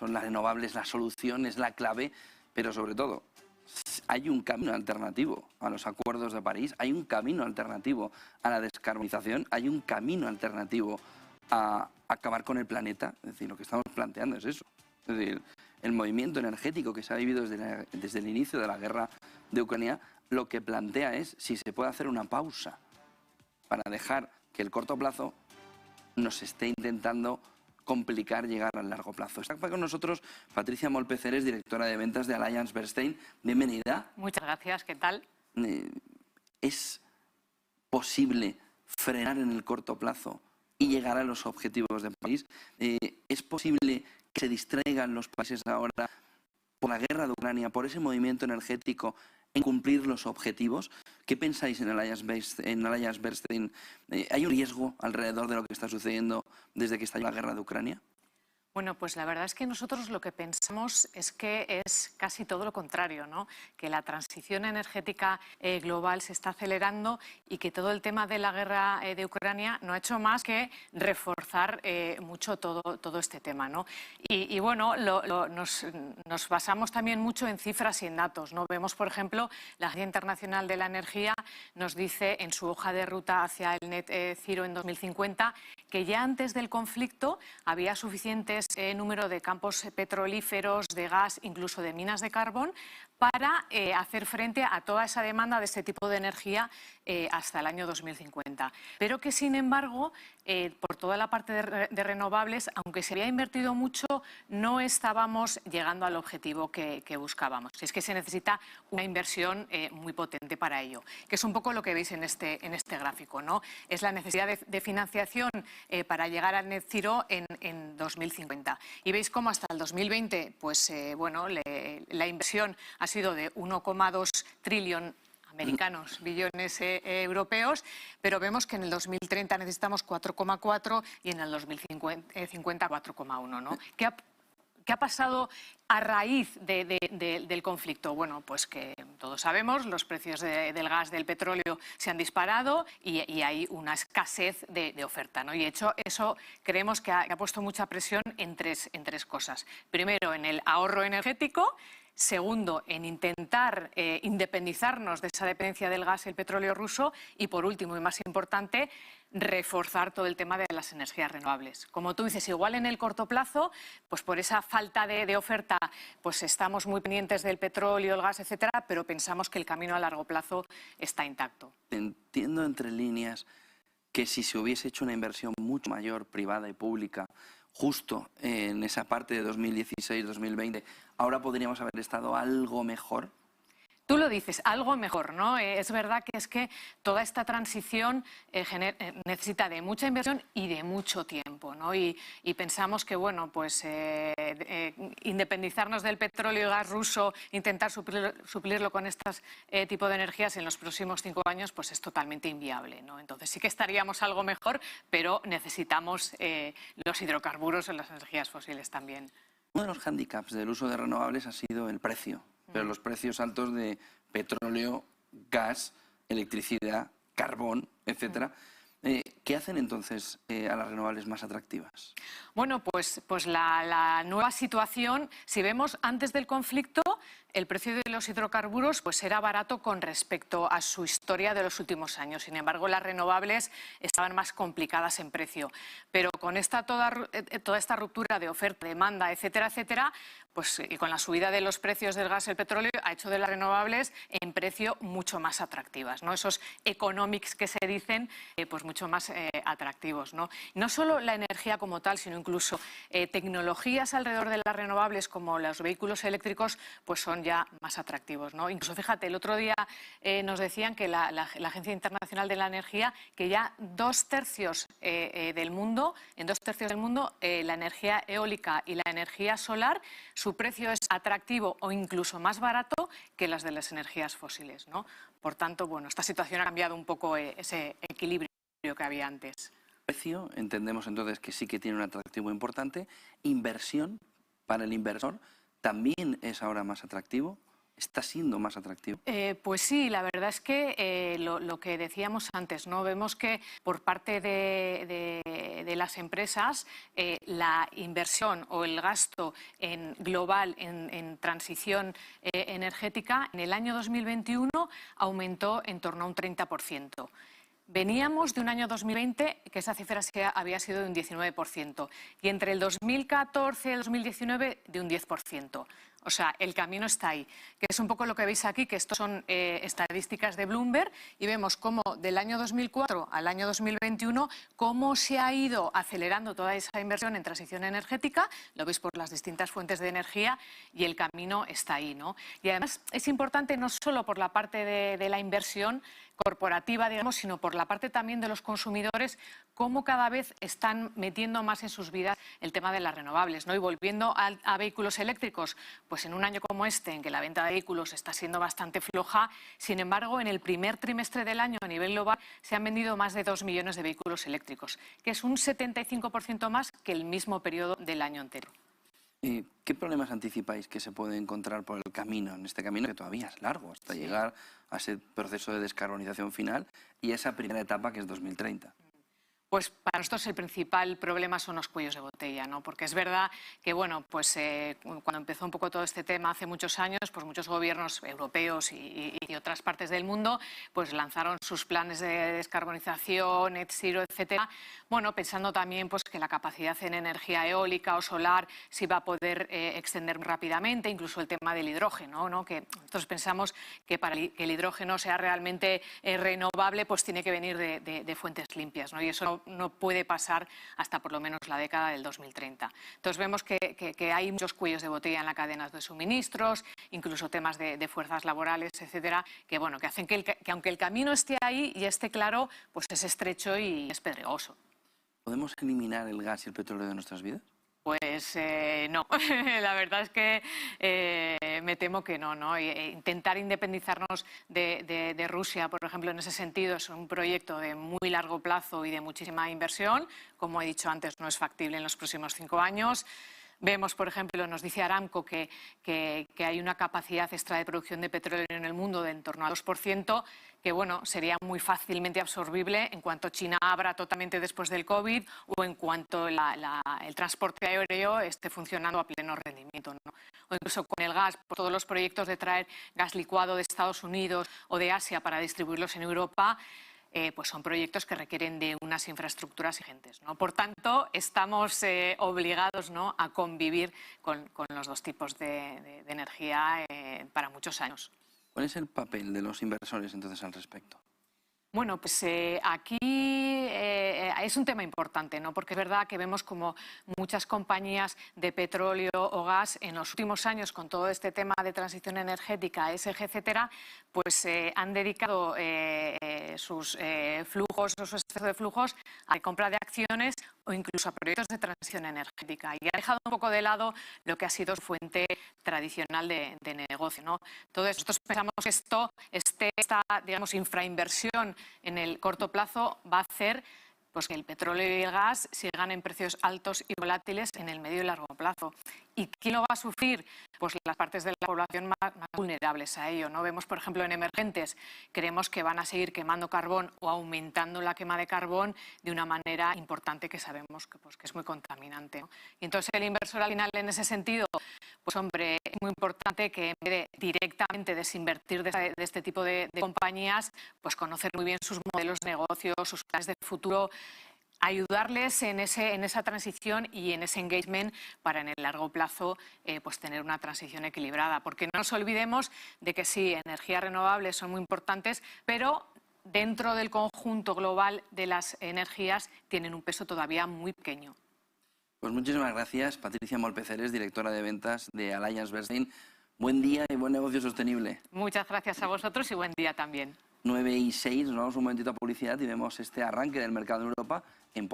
son las renovables la solución, es la clave, pero sobre todo hay un camino alternativo a los acuerdos de París, hay un camino alternativo a la descarbonización, hay un camino alternativo a acabar con el planeta. Es decir, lo que estamos planteando es eso. Es decir, el movimiento energético que se ha vivido desde el inicio de la guerra de Ucrania, lo que plantea es si se puede hacer una pausa para dejar que el corto plazo nos esté intentando complicar llegar al largo plazo. Está con nosotros Patricia Molpeceres, directora de ventas de Alliance Bernstein. Bienvenida. Muchas gracias, ¿qué tal? ¿Es posible frenar en el corto plazo y llegar a los objetivos de París? ¿Es posible que se distraigan los países ahora por la guerra de Ucrania, por ese movimiento energético, en cumplir los objetivos? ¿Qué pensáis en Alliance Bernstein? ¿Hay un riesgo alrededor de lo que está sucediendo desde que estalló la guerra de Ucrania? Bueno, pues la verdad es que nosotros lo que pensamos es que es casi todo lo contrario, ¿no? Que la transición energética global se está acelerando y que todo el tema de la guerra de Ucrania no ha hecho más que reforzar mucho todo este tema, ¿no? Y bueno, nos basamos también mucho en cifras y en datos, ¿no? Vemos, por ejemplo, la Agencia Internacional de la Energía nos dice en su hoja de ruta hacia el Net Zero en 2050 que ya antes del conflicto había suficientes número de campos petrolíferos, de gas, incluso de minas de carbón, para hacer frente a toda esa demanda de este tipo de energía hasta el año 2050. Pero que, sin embargo, por toda la parte de renovables, aunque se había invertido mucho, no estábamos llegando al objetivo que buscábamos. Es que se necesita una inversión muy potente para ello, que es un poco lo que veis en este gráfico, ¿no? Es la necesidad de financiación para llegar al net zero en 2050. Y veis cómo hasta el 2020, pues bueno, la inversión ha sido de 1,2 trillón americanos, billones europeos, pero vemos que en el 2030 necesitamos 4,4 y en el 2050 4,1, ¿no? ¿Qué ha pasado a raíz del conflicto? Bueno, pues que todos sabemos, los precios del gas, del petróleo se han disparado y hay una escasez de oferta, ¿no? Y de hecho eso creemos que ha puesto mucha presión en tres cosas. Primero, en el ahorro energético. Segundo, en intentar independizarnos de esa dependencia del gas y el petróleo ruso. Y por último, y más importante, reforzar todo el tema de las energías renovables. Como tú dices, igual en el corto plazo, pues por esa falta de oferta, pues estamos muy pendientes del petróleo, el gas, etcétera, pero pensamos que el camino a largo plazo está intacto. Entiendo entre líneas que si se hubiese hecho una inversión mucho mayor, privada y pública, justo en esa parte de 2016-2020, ahora podríamos haber estado algo mejor. Tú lo dices, algo mejor, ¿no? Es verdad que toda esta transición necesita de mucha inversión y de mucho tiempo, ¿no? Y pensamos que, bueno, pues independizarnos del petróleo y gas ruso, intentar suplirlo con este tipo de energías en los próximos 5 años, pues es totalmente inviable, ¿no? Entonces sí que estaríamos algo mejor, pero necesitamos los hidrocarburos o las energías fósiles también. Uno de los hándicaps del uso de renovables ha sido el precio. Pero los precios altos de petróleo, gas, electricidad, carbón, etcétera. ¿Qué hacen entonces a las renovables más atractivas? Bueno, pues la nueva situación, si vemos antes del conflicto, el precio de los hidrocarburos pues era barato con respecto a su historia de los últimos años. Sin embargo, las renovables estaban más complicadas en precio. Pero con toda esta ruptura de oferta, demanda, etcétera, etcétera, pues, y con la subida de los precios del gas y el petróleo, ha hecho de las renovables en precio mucho más atractivas, ¿no? Esos economics que se dicen, pues mucho más atractivos, ¿no? No solo la energía como tal, sino incluso tecnologías alrededor de las renovables como los vehículos eléctricos, pues son ya más atractivos, ¿no? Incluso, fíjate, el otro día nos decían que la Agencia Internacional de la Energía, que ya en 2/3 del mundo, la energía eólica y la energía solar, su precio es atractivo o incluso más barato que las de las energías fósiles, ¿no? Por tanto, bueno, esta situación ha cambiado un poco ese equilibrio que había antes. Precio, entendemos entonces que sí que tiene un atractivo importante. Inversión para el inversor también es ahora más atractivo. está siendo más atractivo. Pues sí, la verdad es que lo que decíamos antes, ¿no? Vemos que por parte de las empresas la inversión o el gasto global en transición energética en el año 2021 aumentó en torno a un 30%. Veníamos de un año 2020 que esa cifra había sido de un 19% y entre el 2014 y el 2019 de un 10%. O sea, el camino está ahí, que es un poco lo que veis aquí, que estos son estadísticas de Bloomberg y vemos cómo del año 2004 al año 2021, cómo se ha ido acelerando toda esa inversión en transición energética, lo veis por las distintas fuentes de energía y el camino está ahí, ¿no? Y además es importante no solo por la parte de la inversión corporativa, digamos, sino por la parte también de los consumidores, cómo cada vez están metiendo más en sus vidas el tema de las renovables, ¿no? Y volviendo a vehículos eléctricos, pues en un año como este, en que la venta de vehículos está siendo bastante floja, sin embargo, en el primer trimestre del año a nivel global se han vendido más de 2 millones de vehículos eléctricos, que es un 75% más que el mismo periodo del año anterior. ¿Qué problemas anticipáis que se puede encontrar por el camino, en este camino que todavía es largo, hasta llegar a ese proceso de descarbonización final y esa primera etapa que es 2030? Pues para nosotros el principal problema son los cuellos de botella, ¿no? Porque es verdad que, bueno, pues cuando empezó un poco todo este tema hace muchos años, pues muchos gobiernos europeos y otras partes del mundo, pues lanzaron sus planes de descarbonización, net zero, etcétera. Bueno, pensando también pues que la capacidad en energía eólica o solar se iba a poder extender rápidamente, incluso el tema del hidrógeno, ¿no? Que nosotros pensamos que para que el hidrógeno sea realmente renovable, pues tiene que venir de fuentes limpias, ¿no? Y eso no puede pasar hasta por lo menos la década del 2030. Entonces vemos que hay muchos cuellos de botella en las cadenas de suministros, incluso temas de fuerzas laborales, etcétera, que bueno, que hacen que aunque el camino esté ahí y esté claro, pues es estrecho y es pedregoso. ¿Podemos eliminar el gas y el petróleo de nuestras vidas? Pues no, la verdad es que me temo que no, ¿no? Intentar independizarnos de Rusia, por ejemplo, en ese sentido es un proyecto de muy largo plazo y de muchísima inversión. Como he dicho antes, no es factible en los próximos 5 años. Vemos, por ejemplo, nos dice Aramco que hay una capacidad extra de producción de petróleo en el mundo de en torno al 2%, que bueno, sería muy fácilmente absorbible en cuanto China abra totalmente después del COVID o en cuanto el transporte aéreo esté funcionando a pleno rendimiento, ¿no? O incluso con el gas, por todos los proyectos de traer gas licuado de Estados Unidos o de Asia para distribuirlos en Europa, pues son proyectos que requieren de unas infraestructuras exigentes, ¿no? Por tanto, estamos obligados, ¿no?, a convivir con los dos tipos de energía para muchos años. ¿Cuál es el papel de los inversores entonces al respecto? Bueno, pues aquí es un tema importante, ¿no? Porque es verdad que vemos como muchas compañías de petróleo o gas en los últimos años, con todo este tema de transición energética, ESG, etcétera, pues han dedicado sus flujos o su exceso de flujos a la compra de acciones o incluso a proyectos de transición energética, y ha dejado un poco de lado lo que ha sido su fuente tradicional de negocio, ¿no? Entonces, nosotros pensamos que esta digamos, infrainversión en el corto plazo va a hacer pues que el petróleo y el gas sigan en precios altos y volátiles en el medio y largo plazo. ¿Y quién lo va a sufrir? Pues las partes de la población más vulnerables a ello, ¿no? Vemos, por ejemplo, en emergentes, creemos que van a seguir quemando carbón o aumentando la quema de carbón de una manera importante que sabemos que es muy contaminante, ¿no? Y entonces el inversor al final, en ese sentido, pues hombre, es muy importante que en vez de directamente desinvertir de este tipo de compañías, pues conocer muy bien sus modelos de negocio, sus planes de futuro, ayudarles en esa transición y en ese engagement para en el largo plazo pues tener una transición equilibrada. Porque no nos olvidemos de que sí, energías renovables son muy importantes, pero dentro del conjunto global de las energías tienen un peso todavía muy pequeño. Pues muchísimas gracias, Patricia Molpeceres, directora de ventas de AllianceBernstein. Buen día y buen negocio sostenible. Muchas gracias a vosotros y buen día también. 9:06, nos vamos un momentito a publicidad y vemos este arranque del mercado en Europa en